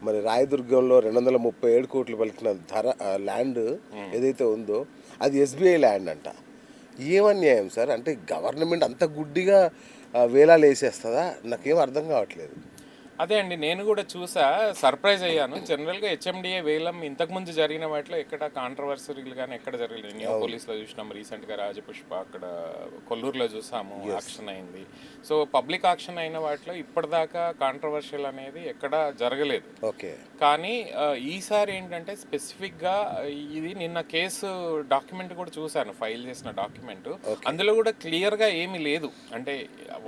మరి రాయదుర్గంలో 237 కోట్లు పలికిన ల్యాండ్ ఏదైతే ఉందో అది ఎస్బీఐ ల్యాండ్ అంట. ఏమన్యాయం సార్? అంటే గవర్నమెంట్ అంత గుడ్డిగా వేలాలు వేసేస్తుందా? నాకేం అర్థం కావట్లేదు. అదే అండి, నేను కూడా చూసా, సర్ప్రైజ్ అయ్యాను. జనరల్గా హెచ్ఎండిఏ వేలం ఇంతకుముందు జరిగిన వాటిలో ఎక్కడ కాంట్రవర్సరీలు కానీ ఎక్కడ జరగలేదు. న్యూ పోలీస్లో చూసినాం, రీసెంట్గా రాజపుష్ప అక్కడ కొల్లూరులో చూసాము, ఆక్షన్ అయింది. సో పబ్లిక్ ఆక్షన్ అయిన వాటిలో ఇప్పటిదాకా కాంట్రవర్షియల్ అనేది ఎక్కడ జరగలేదు. ఓకే. కానీ ఈసారి ఏంటంటే స్పెసిఫిక్గా ఇది నిన్న కేసు డాక్యుమెంట్ కూడా చూశాను, ఫైల్ చేసిన డాక్యుమెంట్. అందులో కూడా క్లియర్గా ఏమీ లేదు. అంటే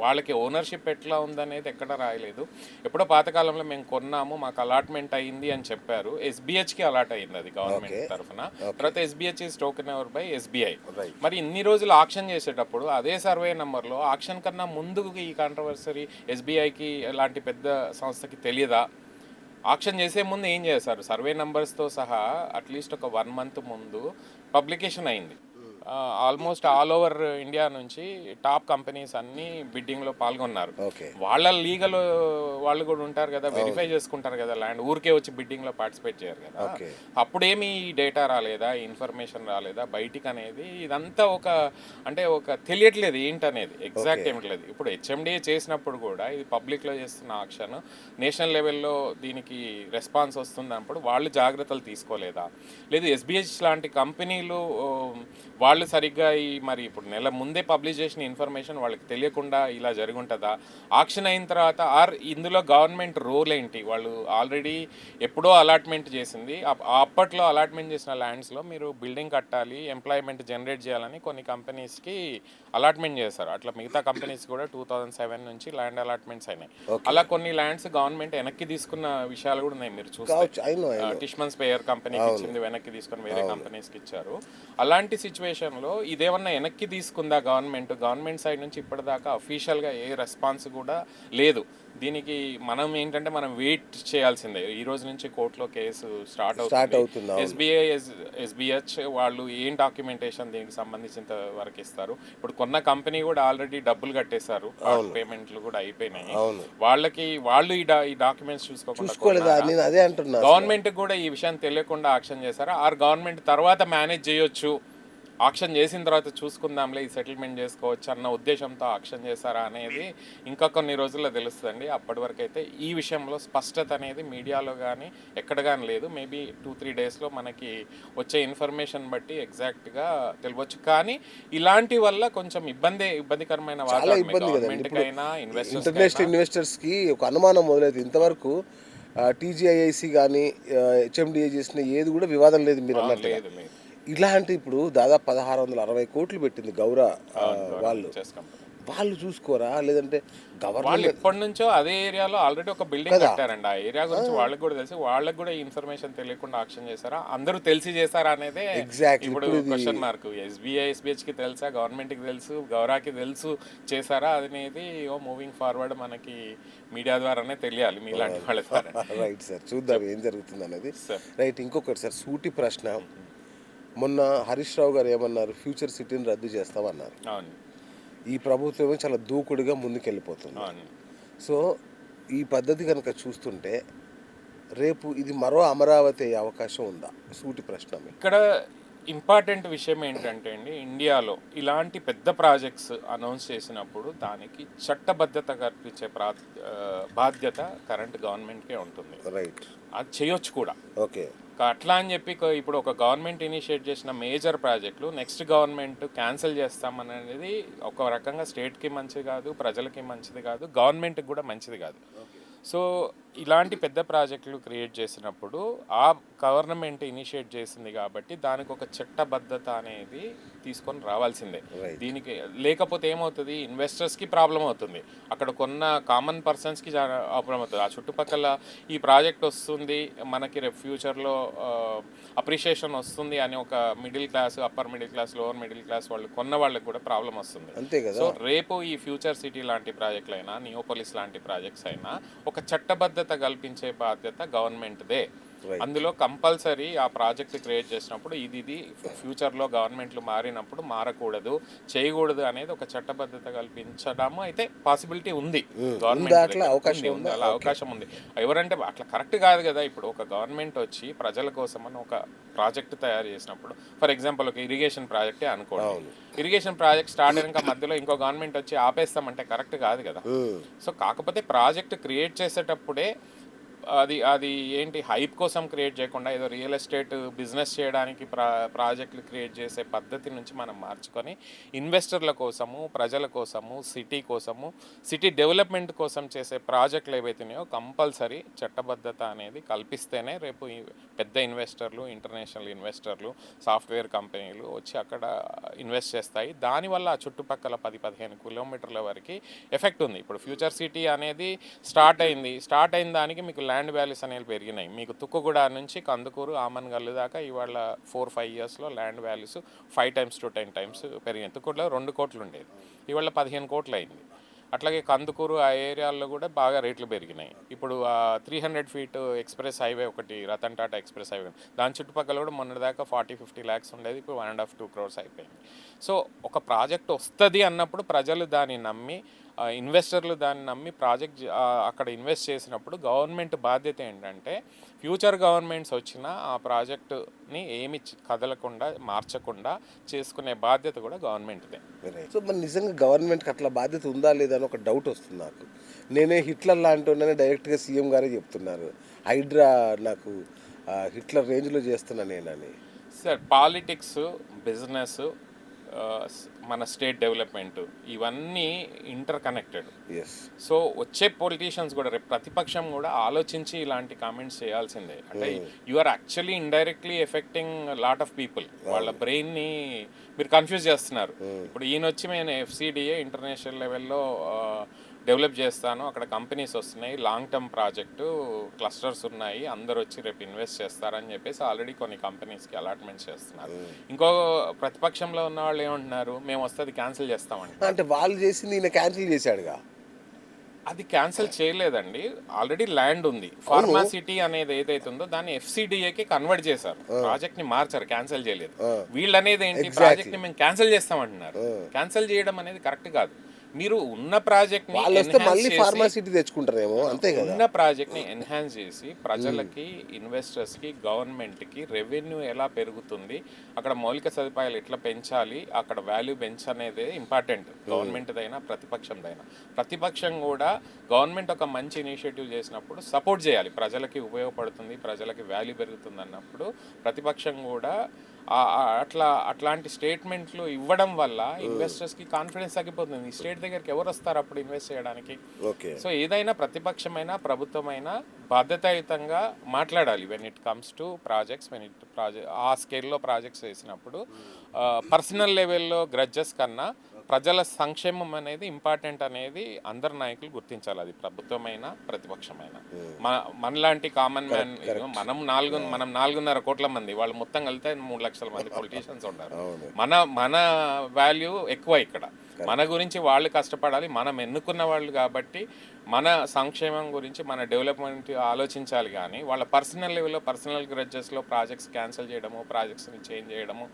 వాళ్ళకి ఓనర్షిప్ ఎట్లా ఉందనేది ఎక్కడ రాయలేదు. ఎప్పుడో పాతకాలంలో మేము కొన్నాము, మాకు అలాట్మెంట్ అయింది అని చెప్పారు. ఎస్బీహెచ్కి అలాట్ అయింది అది గవర్నమెంట్ తరఫున. తర్వాత SBH is token over by SBI. మరి ఇన్ని రోజులు ఆక్షన్ చేసేటప్పుడు అదే సర్వే నెంబర్లో ఆక్షన్ కన్నా ముందు ఈ కాంట్రవర్సరీ ఎస్బీఐకి లాంటి పెద్ద సంస్థకి తెలియదా? ఆక్షన్ చేసే ముందు ఏం చేశారు? సర్వే నెంబర్స్తో సహా అట్లీస్ట్ ఒక 1 month ముందు పబ్లికేషన్ అయింది. ఆల్మోస్ట్ ఆల్ ఓవర్ ఇండియా నుంచి టాప్ కంపెనీస్ అన్నీ బిడ్డింగ్లో పాల్గొన్నారు. వాళ్ళ లీగల్ వాళ్ళు కూడా ఉంటారు కదా, వెరిఫై చేసుకుంటారు కదా ల్యాండ్. ఊరికే వచ్చి బిడ్డింగ్లో పార్టిసిపేట్ చేయరు కదా. అప్పుడేమి డేటా రాలేదా, ఇన్ఫర్మేషన్ రాలేదా బయటికి అనేది? ఇదంతా ఒక తెలియట్లేదు ఏంటనేది, ఎగ్జాక్ట్ ఏమిట్లేదు. ఇప్పుడు హెచ్ఎండిఏ చేసినప్పుడు కూడా ఇది పబ్లిక్లో చేస్తున్న ఆక్షన్, నేషనల్ లెవెల్లో దీనికి రెస్పాన్స్ వస్తున్నప్పుడు వాళ్ళు జాగ్రత్తలు తీసుకోలేదా? లేదు ఎస్బీహెచ్ లాంటి కంపెనీలు వాళ్ళు సరిగ్గా మరి ఇప్పుడు నెల ముందే పబ్లిష్ చేసిన ఇన్ఫర్మేషన్ వాళ్ళకి తెలియకుండా ఇలా జరుగుంటుందా? ఆక్షన్ అయిన తర్వాత ఇందులో గవర్నమెంట్ రోల్ ఏంటి? వాళ్ళు ఆల్రెడీ ఎప్పుడో అలాట్మెంట్ చేసింది, అప్పట్లో అలాట్మెంట్ చేసిన ల్యాండ్స్లో మీరు బిల్డింగ్ కట్టాలి, ఎంప్లాయ్మెంట్ జనరేట్ చేయాలని కొన్ని కంపెనీస్కి అలాట్మెంట్ చేశారు. అట్లా మిగతా కంపెనీస్ కూడా 2007 నుంచి ల్యాండ్ అలాట్మెంట్స్ అయినాయి. అలా కొన్ని ల్యాండ్స్ గవర్నమెంట్ వెనక్కి తీసుకున్న విషయాలు కూడా ఉన్నాయి. మీరు చూస్తే టిష్మన్ స్పేయర్ కంపెనీకి ఇచ్చింది, వెనక్కి తీసుకొని వేరే కంపెనీస్కి ఇచ్చారు. అలాంటి సిచ్యువేషన్లో ఇదేమన్నా వెనక్కి తీసుకుందా గవర్నమెంట్ సైడ్ నుంచి? ఇప్పటిదాకా అఫీషియల్గా ఏ రెస్పాన్స్ కూడా లేదు. దీనికి మనం ఏంటంటే మనం వెయిట్ చేయాల్సిందే. ఈ రోజు నుంచి కోర్టులో కేసు స్టార్ట్ అవుతుంది. ఎస్బీహెచ్ వాళ్ళు ఏం డాక్యుమెంటేషన్ దీనికి సంబంధించిన వరకు ఇస్తారు. ఇప్పుడు కొన్న కంపెనీ కూడా ఆల్రెడీ డబ్బులు కట్టేశారు, పేమెంట్లు కూడా అయిపోయినాయి. వాళ్ళు ఈ డాక్యుమెంట్స్ చూసుకోకుండా గవర్నమెంట్ కూడా ఈ విషయం తెలియకుండా ఆక్షన్ చేశారు. గవర్నమెంట్ తర్వాత మేనేజ్ చేయొచ్చు, ఆక్షన్ చేసిన తర్వాత చూసుకుందాంలే, ఈ సెటిల్మెంట్ చేసుకోవచ్చు అన్న ఉద్దేశంతో ఆక్షన్ చేశారా అనేది ఇంకా కొన్ని రోజుల్లో తెలుస్తుందండి. అప్పటి వరకు అయితే ఈ విషయంలో స్పష్టత అనేది మీడియాలో కానీ ఎక్కడ కానీ లేదు. మేబీ 2-3 డేస్లో మనకి వచ్చే ఇన్ఫర్మేషన్ బట్టి ఎగ్జాక్ట్గా తెలియవచ్చు. కానీ ఇలాంటి వల్ల కొంచెం ఇబ్బందికరమైన గవర్నమెంట్కైనా ఇన్వెస్టర్స్కి ఒక అనుమానం మొదలైంది. ఇంతవరకు టీజీఐఐసి కానీ హెచ్ఎండిఏ చేసిన ఏది కూడా వివాదం లేదు మీరు అన్నట్టు. ఇలాంటి ఇప్పుడు దాదాపు 1660 కోట్లు పెట్టింది గౌర వాళ్ళు చూసుకోరా? లేదంటే వాళ్ళు ఎప్పటి నుంచో అదే ఏరియాలో ఆల్రెడీ ఒక బిల్డింగ్ కట్టారండి. ఆ ఏరియా గురించి వాళ్ళకి కూడా తెలుసు. వాళ్ళకి కూడా ఈ ఇన్ఫర్మేషన్ తెలియకుండా ఆక్షన్ చేశారా, అందరూ తెలిసి చేశారా అనేది ఇప్పుడు క్వశ్చన్ మార్క్. ఎస్బీహెచ్కి తెలుసా, గవర్నమెంట్కి తెలుసు, గౌరాకి తెలుసు చేశారా అనేది మూవింగ్ ఫార్వర్డ్ మనకి మీడియా ద్వారానే తెలియాలి, మీలాంటి వాళ్ళ ద్వారా. రైట్ సార్, చూద్దాం ఏం జరుగుతుంది అనేది. రైట్, ఇంకొకటి సార్, సూటి ప్రశ్న. మొన్న హరీష్ రావు గారు ఏమన్నారు? ఫ్యూచర్ సిటీని రద్దు చేస్తామన్నారు. ఈ ప్రభుత్వమే చాలా దూకుడుగా ముందుకెళ్ళిపోతుంది. సో ఈ పద్ధతి కనుక చూస్తుంటే రేపు ఇది మరో అమరావతి అయ్యే అవకాశం ఉందా? సూటి ప్రశ్న. ఇక్కడ ఇంపార్టెంట్ విషయం ఏంటంటే అండి, ఇండియాలో ఇలాంటి పెద్ద ప్రాజెక్ట్స్ అనౌన్స్ చేసినప్పుడు దానికి చట్టబద్ధత కల్పించే బాధ్యత కరెంట్ గవర్నమెంట్కే ఉంటుంది. రైట్, అది చేయొచ్చు కూడా. ఓకే. అట్లా అని చెప్పి ఇప్పుడు ఒక గవర్నమెంట్ ఇనిషియేట్ చేసిన మేజర్ ప్రాజెక్టులు నెక్స్ట్ గవర్నమెంట్ క్యాన్సిల్ చేస్తామనేది ఒక రకంగా స్టేట్కి మంచిది కాదు, ప్రజలకి మంచిది కాదు, గవర్నమెంట్కి కూడా మంచిది కాదు. సో ఇలాంటి పెద్ద ప్రాజెక్టులు క్రియేట్ చేసినప్పుడు ఆ గవర్నమెంట్ ఇనిషియేట్ చేసింది కాబట్టి దానికి ఒక చట్టబద్ధత అనేది తీసుకొని రావాల్సిందే. దీనికి లేకపోతే ఏమవుతుంది, ఇన్వెస్టర్స్కి ప్రాబ్లం అవుతుంది, అక్కడ కొన్న కామన్ పర్సన్స్కి ప్రాబ్లం అవుతుంది. ఆ చుట్టుపక్కల ఈ ప్రాజెక్ట్ వస్తుంది మనకి రేపు ఫ్యూచర్లో అప్రిషియేషన్ వస్తుంది అని ఒక middle class, upper middle class, lower middle class వాళ్ళు కొన్న వాళ్ళకి కూడా ప్రాబ్లం వస్తుంది. సో రేపు ఈ ఫ్యూచర్ సిటీ లాంటి ప్రాజెక్టులు అయినా, నియోపోలిస్ లాంటి ప్రాజెక్ట్స్ అయినా ఒక చట్టబద్ధత కల్పించే బాధ్యత గవర్నమెంట్దే. అందులో కంపల్సరీ ఆ ప్రాజెక్ట్ క్రియేట్ చేసినప్పుడు ఇది ఫ్యూచర్లో గవర్నమెంట్లు మారినప్పుడు మారకూడదు, చేయకూడదు అనేది ఒక చట్టబద్ధత కల్పించడము అయితే పాసిబిలిటీ ఉంది గవర్నమెంట్ అలా అవకాశం ఉంది. ఎవరంటే అట్లా కరెక్ట్ కాదు కదా. ఇప్పుడు ఒక గవర్నమెంట్ వచ్చి ప్రజల కోసం అని ఒక ప్రాజెక్ట్ తయారు చేసినప్పుడు, ఫర్ ఎగ్జాంపుల్ ఒక ఇరిగేషన్ ప్రాజెక్టే అనుకోండి, ఇరిగేషన్ ప్రాజెక్ట్ స్టార్ట్ అయినాక మధ్యలో ఇంకో గవర్నమెంట్ వచ్చి ఆపేస్తామంటే కరెక్ట్ కాదు కదా. సో కాకపోతే ప్రాజెక్ట్ క్రియేట్ చేసేటప్పుడే అది ఏంటి హైప్ కోసం క్రియేట్ చేయకుండా ఏదో రియల్ ఎస్టేట్ బిజినెస్ చేయడానికి ప్రాజెక్టులు క్రియేట్ చేసే పద్ధతి నుంచి మనం మార్చుకొని ఇన్వెస్టర్ల కోసము, ప్రజల కోసము, సిటీ కోసము, సిటీ డెవలప్మెంట్ కోసం చేసే ప్రాజెక్టులు ఏవైతున్నాయో కంపల్సరీ చట్టబద్ధత అనేది కల్పిస్తేనే రేపు పెద్ద ఇన్వెస్టర్లు, ఇంటర్నేషనల్ ఇన్వెస్టర్లు, సాఫ్ట్వేర్ కంపెనీలు వచ్చి అక్కడ ఇన్వెస్ట్ చేస్తాయి. దానివల్ల ఆ చుట్టుపక్కల 10-15 కిలోమీటర్ల వరకు ఎఫెక్ట్ ఉంది. ఇప్పుడు ఫ్యూచర్ సిటీ అనేది స్టార్ట్ అయిన దానికి మీకు ల్యాండ్ వాల్యూస్ అనేవి పెరిగినాయి. మీకు తుక్కుగూడ నుంచి కందుకూరు, ఆమన్గల్లు దాకా ఇవాళ 4-5 ఇయర్స్లో land values 5 times to 10 times పెరిగినాయి. తుక్కుగూడలో 2 కోట్లు ఉండేది, ఇవాళ 15 కోట్లు అయింది. అట్లాగే కందుకూరు ఆ ఏరియాల్లో కూడా బాగా రేట్లు పెరిగినాయి. ఇప్పుడు 300 feet ఎక్స్ప్రెస్ హైవే ఒకటి, రతన్ టాటా ఎక్స్ప్రెస్ హైవే, దాని చుట్టుపక్కల కూడా మొన్నటిదాకా 40-50 lakhs ఉండేది, ఇప్పుడు 1.5-2 crores అయిపోయింది. సో ఒక ప్రాజెక్ట్ వస్తుంది అన్నప్పుడు ప్రజలు దాన్ని నమ్మి, ఇన్వెస్టర్లు దాన్ని నమ్మి ప్రాజెక్ట్ అక్కడ ఇన్వెస్ట్ చేసినప్పుడు గవర్నమెంట్ బాధ్యత ఏంటంటే ఫ్యూచర్ గవర్నమెంట్స్ వచ్చినా ఆ ప్రాజెక్టుని ఏమి కదలకుండా, మార్చకుండా చేసుకునే బాధ్యత కూడా గవర్నమెంట్దే. సో మరి నిజంగా గవర్నమెంట్కి అట్లా బాధ్యత ఉందా లేదా అని ఒక డౌట్ వస్తుంది నాకు. నేనే హిట్లర్ లాంటి ఉన్నానే డైరెక్ట్గా సీఎం గారే చెప్తున్నారు, హైడ్రా నాకు హిట్లర్ రేంజ్లో చేస్తున్నా నేనని. సార్ పాలిటిక్స్, బిజినెస్, మన స్టేట్ డెవలప్మెంట్ ఇవన్నీ ఇంటర్ కనెక్టెడ్. సో వచ్చే పొలిటీషియన్స్ కూడా, రేపు ప్రతిపక్షం కూడా ఆలోచించి ఇలాంటి కామెంట్స్ చేయాల్సిందే. అంటే you are actually indirectly affecting lot of people. వాళ్ళ బ్రెయిన్ని మీరు కన్ఫ్యూజ్ చేస్తున్నారు. ఇప్పుడు ఈయన వచ్చి నేను FCDA ఇంటర్నేషనల్ లెవెల్లో డెవలప్ చేస్తాను, అక్కడ కంపెనీస్ వస్తున్నాయి, లాంగ్ టర్మ్ ప్రాజెక్టు, క్లస్టర్స్ ఉన్నాయి, అందరు వచ్చి రేపు ఇన్వెస్ట్ చేస్తారని చెప్పేసి ఆల్రెడీ కొన్ని కంపెనీస్కి అలాట్మెంట్స్ చేస్తున్నారు. ఇంకో ప్రతిపక్షంలో ఉన్న వాళ్ళు ఏమంటున్నారు, మేము వస్తే అది క్యాన్సిల్ చేస్తామంటే. అంటే వాళ్ళు చేసింది ఈయన క్యాన్సిల్ చేశాడుగా. అది క్యాన్సిల్ చేయలేదండి, ఆల్రెడీ ల్యాండ్ ఉంది. ఫార్మా సిటీ అనేది ఏదైతే ఉందో దాన్ని FCDAకి కన్వర్ట్ చేశారు, ప్రాజెక్ట్ ని మార్చారు, క్యాన్సిల్ చేయలేదు. వీళ్ళు అనేది ఏంటి, ప్రాజెక్ట్ ని మేము క్యాన్సిల్ చేస్తామంటున్నారు. క్యాన్సిల్ చేయడం అనేది కరెక్ట్ కాదు. మీరు ఉన్న ప్రాజెక్ట్ ని ఉన్న ప్రాజెక్ట్ ని ఎన్హాన్స్ చేసి ప్రజలకి, ఇన్వెస్టర్స్ కి, గవర్నమెంట్ కి రెవెన్యూ ఎలా పెరుగుతుంది, అక్కడ మౌలిక సదుపాయాలు ఎట్లా పెంచాలి, అక్కడ వాల్యూ పెంచనేదే ఇంపార్టెంట్. గవర్నమెంట్దైనా ప్రతిపక్షందైనా. ప్రతిపక్షం కూడా గవర్నమెంట్ ఒక మంచి ఇనిషియేటివ్ చేసినప్పుడు సపోర్ట్ చేయాలి, ప్రజలకి ఉపయోగపడుతుంది, ప్రజలకి వాల్యూ పెరుగుతుంది అన్నప్పుడు ప్రతిపక్షం కూడా అట్లాంటి స్టేట్మెంట్లు ఇవ్వడం వల్ల ఇన్వెస్టర్స్కి కాన్ఫిడెన్స్ తగ్గిపోతుంది. ఈ స్టేట్ దగ్గరికి ఎవరు వస్తారు అప్పుడు ఇన్వెస్ట్ చేయడానికి? సో ఏదైనా ప్రతిపక్షమైనా ప్రభుత్వమైనా బాధ్యతాయుతంగా మాట్లాడాలి. When it comes to projects, ఆ స్కేల్లో ప్రాజెక్ట్స్ చేసినప్పుడు పర్సనల్ లెవెల్లో గ్రడ్జెస్ కన్నా ప్రజల సంక్షేమం అనేది ఇంపార్టెంట్ అనేది అందరు నాయకులు గుర్తించాలి, అది ప్రభుత్వమైనా ప్రతిపక్షమైనా. మనలాంటి కామన్ మ్యాన్, మనం 4.5 కోట్ల మంది, వాళ్ళు మొత్తం కలితే 3 లక్షల మంది పొలిటీషియన్స్ ఉన్నారు. మన వాల్యూ ఎక్కువ ఇక్కడ. మన గురించి వాళ్ళు కష్టపడాలి, మనం ఎన్నుకున్న వాళ్ళు కాబట్టి మన సంక్షేమం గురించి, మన డెవలప్మెంట్ ఆలోచించాలి. కానీ వాళ్ళ పర్సనల్ లెవెల్లో, పర్సనల్ గ్రడ్జెస్లో ప్రాజెక్ట్స్ క్యాన్సిల్ చేయడము, ప్రాజెక్ట్స్ని చేంజ్ చేయడము,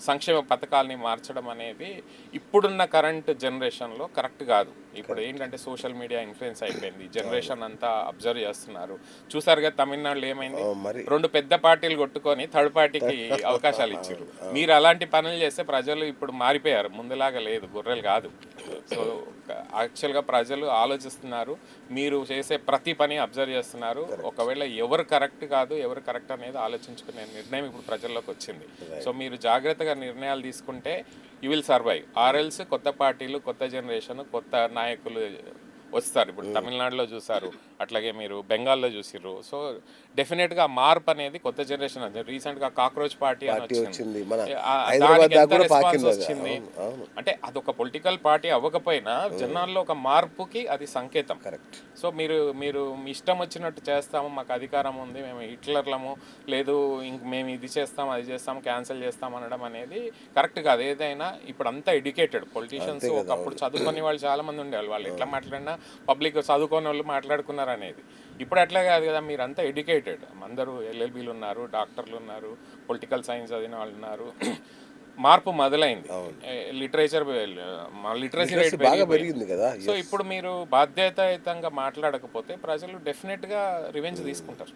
సంక్షేమ పథకాలని మార్చడం అనేది ఇప్పుడున్న కరెంట్ జనరేషన్లో కరెక్ట్ కాదు. ఇప్పుడు ఏంటంటే సోషల్ మీడియా ఇన్ఫ్లుయెన్స్ అయిపోయింది, జనరేషన్ అంతా అబ్జర్వ్ చేస్తున్నారు. చూసారుగా తమిళనాడులో ఏమైంది, 2 పెద్ద పార్టీలు కొట్టుకొని థర్డ్ పార్టీకి అవకాశాలు ఇచ్చారు. మీరు అలాంటి పనులు చేస్తే ప్రజలు ఇప్పుడు మారిపోయారు, ముందులాగా లేదు, గొర్రెలు కాదు. సో యాక్చువల్గా ప్రజలు ఆలోచిస్తున్నారు, మీరు చేసే ప్రతి పని అబ్జర్వ్ చేస్తున్నారు. ఒకవేళ ఎవరు కరెక్ట్ కాదు, ఎవరు కరెక్ట్ అనేది ఆలోచించుకునే నిర్ణయం ఇప్పుడు ప్రజల్లోకి వచ్చింది. సో మీరు జాగ్రత్తగా నిర్ణయాలు తీసుకుంటే యూ విల్ సర్వైవ్. ఆర్ఎల్స్ కొత్త పార్టీలు, కొత్త జనరేషన్, కొత్త నాయకులు వస్తారు. ఇప్పుడు తమిళనాడులో చూసారు, అట్లాగే మీరు బెంగాల్లో చూసిర్రు. సో డెఫినెట్గా మార్పు అనేది కొత్త జనరేషన్. రీసెంట్గా కాక్రోచ్ పార్టీ అని వచ్చింది, వచ్చింది. అంటే అదొక పొలిటికల్ పార్టీ అవ్వకపోయినా జనాల్లో ఒక మార్పుకి అది సంకేతం. సో మీరు మీ ఇష్టం వచ్చినట్టు చేస్తాము, మాకు అధికారం ఉంది, మేము హిట్లర్లము, లేదు మేము ఇది చేస్తాం, అది చేస్తాం, క్యాన్సిల్ చేస్తాం అనడం అనేది కరెక్ట్ కాదు. ఏదైనా ఇప్పుడు అంతా ఎడ్యుకేటెడ్ పొలిటీషియన్స్, ఒకప్పుడు చదువుకునే వాళ్ళు చాలా మంది ఉండేవాళ్ళు, వాళ్ళు ఎట్లా మాట్లాడినా పబ్లిక్ చదువుకోని వాళ్ళు మాట్లాడుకున్నారు అనేది. ఇప్పుడు అట్లా కాదు కదా, మీరంతా ఎడ్యుకేటెడ్, అందరూ ఎల్ఎల్బీలు ఉన్నారు, డాక్టర్లు ఉన్నారు, పొలిటికల్ సైన్స్ చదివిన వాళ్ళు ఉన్నారు. మార్పు మొదలైంది, లిటరేచర్ లిటరసీ రేట్ బాగా పెరిగింది కదా. సో ఇప్పుడు మీరు బాధ్యతాయుతంగా మాట్లాడకపోతే ప్రజలు డెఫినెట్గా రివెంజ్ తీసుకుంటారు.